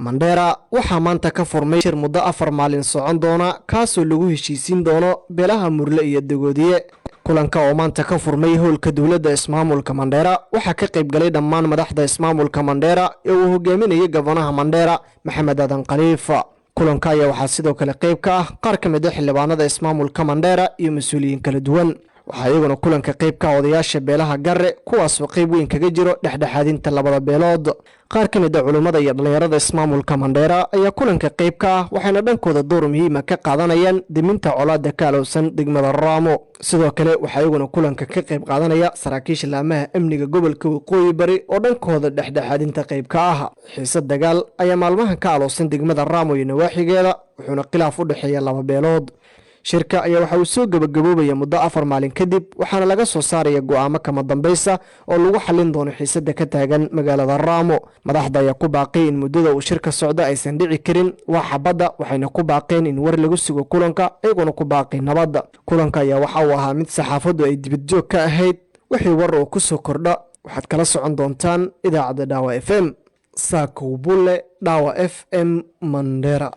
Mandera waxaa maanta ka furmay shir muddo 4 maalin socon doona kaasoo lagu heshiisiin doono beelaha Murle iyo Dagoodiye. kulanka oo maanta ka furmay howlka dawladda ismaamulka Mandera waxaa ka qayb galay dhammaan madaxda ismaamulka Mandera ee uu hogaaminayay gabanaha Mandera Maxamed Adan Khalifa. kulanka ayaa waxaa sidoo kale qayb ka ah qaar ka mid ah xildhibaanada ismaamulka Mandera iyo mas'uuliyiin kala duwan. waxaa iyaguna kulanka qayb ka odayaasha beelaha Garre kuwaas oo qayb weyn kaga jiro dhexdhexaadinta labada beelood. qaar ka mid ah culimada iyo dhalinyarada ismaamulka Mandera ayaa kulanka qayb ka ah waxayna dhankooda door muhiim ah ka qaadanayaan diminta colaadda ka alowsan degmada Raamo. sidoo kale waxaa iyaguna kulanka ka qayb qaadanaya saraakiisha laamaha amniga gobolka Waqooyi Bari oo dhankooda dhexdhexaadinta qayb ka ah. xiisad dagaal ayaa maalmahan ka alowsan degmada Raamo iyo nawaaxigeeda wuxuuna khilaaf u dhaxeeya laba beelood. shirka ayaa waxa uu soo gabagaboobaya muddo 4 maalin kadib waxaana laga soo saaraya go'aamo kama dambaysa oo lagu xalin doono xiisadda ka taagan magaalada Raamo. madaxda ayaa ku baaqay in muddada uu shirka socdo aysan dhici karin wax xabada waxayna ku baaqeen in war lagu sugo kulanka iyaguna ku baaqay nabadda. kulanka ayaa waxa uu ahaa mid saxaafaddu ay dibad joog ka ahayd. wixii war oo ku soo kordha waxaad kala socon doontaan idaacadda Dhaawa FM. Saako Bulle, Dhaawa FM, Mandera.